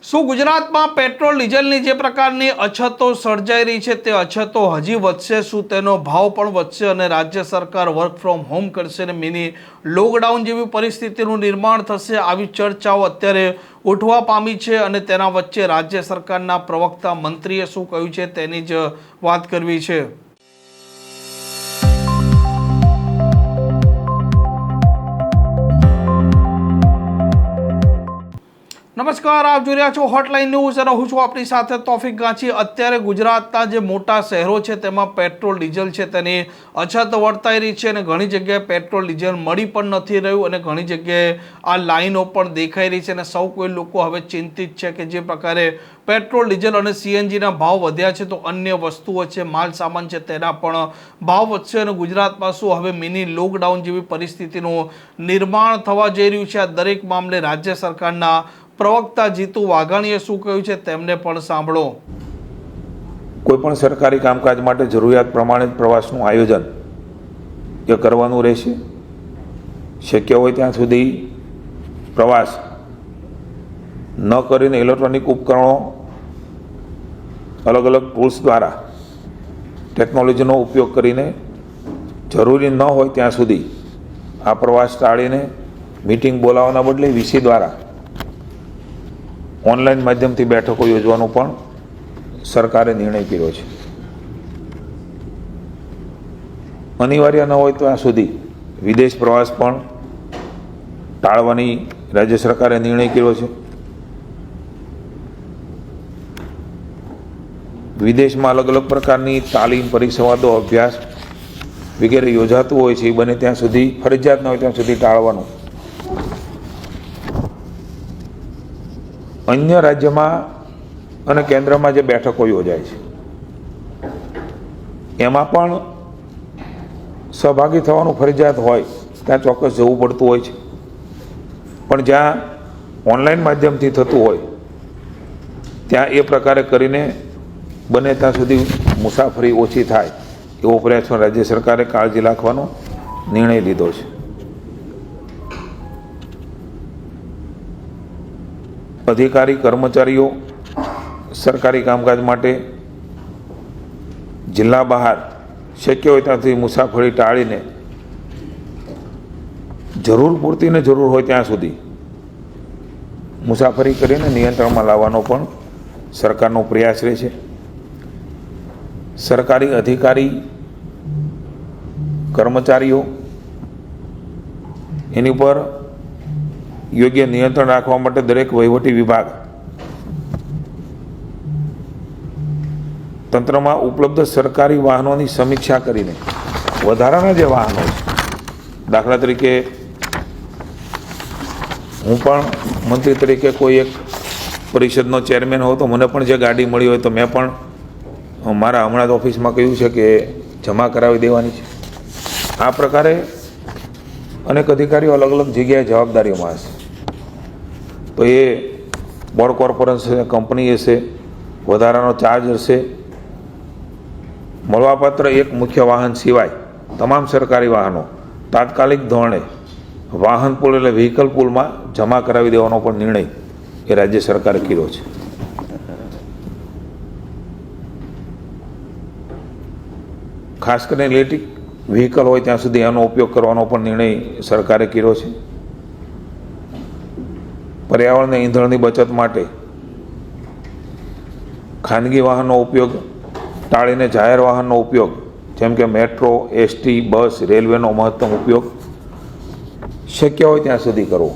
શું ગુજરાતમાં પેટ્રોલ ડીઝલની જે પ્રકારની અછતો સર્જાઈ રહી છે તે અછતો હજી વધશે? શું તેનો ભાવ પણ વધશે અને રાજ્ય સરકાર વર્ક ફ્રોમ હોમ કરશે અને મિની લોકડાઉન જેવી પરિસ્થિતિનું નિર્માણ થશે? આવી ચર્ચાઓ અત્યારે ઉઠવા પામી છે અને તેના વચ્ચે રાજ્ય સરકારના પ્રવક્તા મંત્રીએ શું કહ્યું છે તેની જ વાત કરવી છે। નમસ્કાર, આપ જોઈ રહ્યા છો હોટલાઇન ન્યૂઝ અને હું છું આપણી સાથે તોફિક ગાંચી। અત્યારે ગુજરાતના જે મોટા શહેરો છે તેમાં પેટ્રોલ ડીઝલ છે તેની અછત વર્તાઈ રહી છે અને ઘણી જગ્યાએ પેટ્રોલ ડીઝલ મળી પણ નથી રહ્યું અને ઘણી જગ્યાએ આ લાઈનો પણ દેખાઈ રહી છે અને સૌ કોઈ લોકો હવે ચિંતિત છે કે જે પ્રકારે પેટ્રોલ ડીઝલ અને સીએનજીના ભાવ વધ્યા છે તો અન્ય વસ્તુઓ છે, માલ સામાન છે તેના પણ ભાવ વધશે અને ગુજરાતમાં શું હવે મિની લોકડાઉન જેવી પરિસ્થિતિનું નિર્માણ થવા જઈ રહ્યું છે? આ દરેક મામલે રાજ્ય સરકારના પ્રવક્તા જીતુ વાઘાણીએ શું કહ્યું છે તેમને પણ સાંભળો। કોઈપણ સરકારી કામકાજ માટે જરૂરિયાત પ્રમાણે પ્રવાસનું આયોજન એ કરવાનું રહેશે। શક્ય હોય ત્યાં સુધી પ્રવાસ ન કરીને ઇલેક્ટ્રોનિક ઉપકરણો, અલગ અલગ ટૂલ્સ દ્વારા ટેકનોલોજીનો ઉપયોગ કરીને જરૂરી ન હોય ત્યાં સુધી આ પ્રવાસ ટાળીને મીટિંગ બોલાવવાના બદલે વીસી દ્વારા ઓનલાઈન માધ્યમથી બેઠકો યોજવાનો પણ સરકારે નિર્ણય કર્યો છે। અનિવાર્ય ન હોય ત્યાં સુધી વિદેશ પ્રવાસ પણ ટાળવાની રાજ્ય સરકારે નિર્ણય કર્યો છે। વિદેશમાં અલગ અલગ પ્રકારની તાલીમ, પરિસંવાદો, અભ્યાસ વગેરે યોજાતું હોય છે એ બને ત્યાં સુધી ફરજિયાત ન હોય ત્યાં સુધી ટાળવાનું। અન્ય રાજ્યમાં અને કેન્દ્રમાં જે બેઠકો યોજાય છે એમાં પણ સહભાગી થવાનું ફરજિયાત હોય ત્યાં ચોક્કસ જવું પડતું હોય છે, પણ જ્યાં ઓનલાઈન માધ્યમથી થતું હોય ત્યાં એ પ્રકારે કરીને બને ત્યાં સુધી મુસાફરી ઓછી થાય એવો પ્રયાસ રાજ્ય સરકારે કાળજી રાખવાનો નિર્ણય લીધો છે। અધિકારી કર્મચારીઓ સરકારી કામકાજ માટે જિલ્લા બહાર શક્ય હોય ત્યાંથી મુસાફરી ટાળીને જરૂર પૂરતી ને જરૂર હોય ત્યાં સુધી મુસાફરી કરીને નિયંત્રણમાં લાવવાનો પણ સરકારનો પ્રયાસ રહે છે। સરકારી અધિકારી કર્મચારીઓ એની ઉપર યોગ્ય નિયંત્રણ રાખવા માટે દરેક વહીવટી વિભાગ તંત્રમાં ઉપલબ્ધ સરકારી વાહનોની સમીક્ષા કરીને વધારાના જે વાહનો છે, દાખલા તરીકે હું પણ મંત્રી તરીકે કોઈ એક પરિષદનો ચેરમેન હોઉં તો મને પણ જે ગાડી મળી હોય તો મેં પણ મારા હમણાં જ ઓફિસમાં કહ્યું છે કે જમા કરાવી દેવાની છે। આ પ્રકારે અનેક અધિકારીઓ અલગ અલગ જગ્યાએ જવાબદારીઓમાં હશે તો એ બોર્ડ કોર્પોરેશન કંપની હશે, વધારાનો ચાર્જ હશે। મળવાપાત્ર એક મુખ્ય વાહન સિવાય તમામ સરકારી વાહનો તાત્કાલિક ધોરણે વાહન પુલ એટલે વ્હીકલ પુલમાં જમા કરાવી દેવાનો પણ નિર્ણય એ રાજ્ય સરકારે કર્યો છે। ખાસ કરીને ઇલેક્ટ્રિક વ્હીકલ હોય ત્યાં સુધી એનો ઉપયોગ કરવાનો પણ નિર્ણય સરકારે કર્યો છે। પર્યાવરણને ઈંધણની બચત માટે ખાનગી વાહનનો ઉપયોગ ટાળીને જાહેર વાહનનો ઉપયોગ જેમ કે મેટ્રો, એસટી, બસ, રેલવેનો મહત્તમ ઉપયોગ શક્ય હોય ત્યાં સુધી કરવો।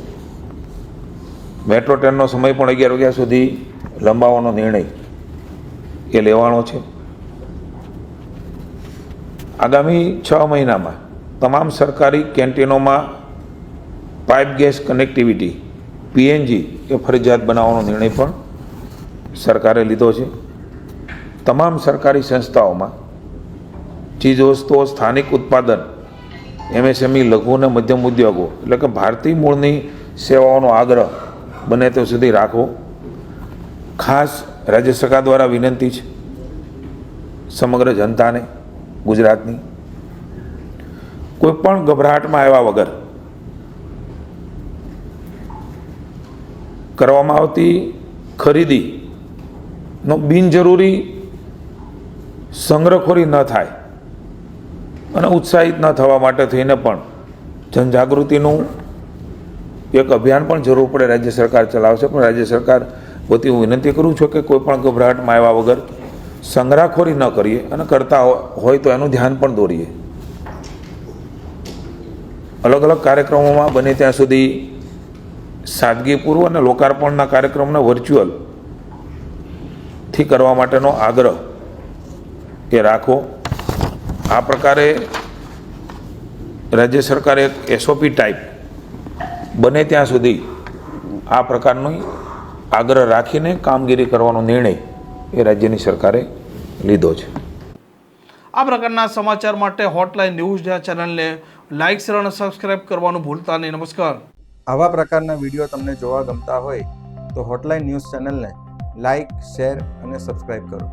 મેટ્રો ટ્રેનનો સમય પણ 11 વાગ્યા સુધી લંબાવવાનો નિર્ણય એ લેવાનો છે। આગામી 6 મહિનામાં તમામ સરકારી કેન્ટીનોમાં પાઇપ ગેસ કનેક્ટિવિટી પીએનજી એ ફરજિયાત બનાવવાનો નિર્ણય પણ સરકારે લીધો છે। તમામ સરકારી સંસ્થાઓમાં ચીજવસ્તુઓ સ્થાનિક ઉત્પાદન, એમએસએમઈ, લઘુ અને મધ્યમ ઉદ્યોગો એટલે કે ભારતીય મૂળની સેવાઓનો આગ્રહ બને ત્યાં સુધી રાખવો। ખાસ રાજ્ય સરકાર દ્વારા વિનંતી છે સમગ્ર જનતાને ગુજરાતની, કોઈ પણ ગભરાટમાં આવ્યા વગર કરવામાં આવતી ખરીદીનો બિનજરૂરી સંગ્રહખોરી ન થાય અને ઉત્સાહિત ન થવા માટે થઈને પણ જનજાગૃતિનું એક અભિયાન પણ જરૂર પડે રાજ્ય સરકાર ચલાવશે. પણ રાજ્ય સરકાર વતી હું વિનંતી કરું છું કે કોઈ પણ ગભરાટમાં આવ્યા વગર સંગ્રહખોરી ન કરીએ અને કરતા હોય તો એનું ધ્યાન પણ દોરીએ. અલગ અલગ કાર્યક્રમોમાં બને ત્યાં સુધી સાદગીપૂર્વક અને લોકાર્પણના કાર્યક્રમને વર્ચ્યુઅલથી કરવા માટેનો આગ્રહ એ રાખો. આ પ્રકારે રાજ્ય સરકારે એક એસઓપી ટાઈપ બને ત્યાં સુધી આ પ્રકારનો આગ્રહ રાખીને કામગીરી કરવાનો નિર્ણય એ રાજ્યની સરકારે લીધો છે. આ પ્રકારના સમાચાર માટે હોટલાઇન ન્યૂઝ ચેનલને લાઇક શેર અને સબસ્ક્રાઇબ કરવાનું ભૂલતા નહીં. નમસ્કાર. આવા પ્રકારના વિડીયો તમને જોવા ગમતા હોય તો હોટલાઇન ન્યૂઝ ચેનલને લાઇક, શેર અને સબસ્ક્રાઇબ કરો.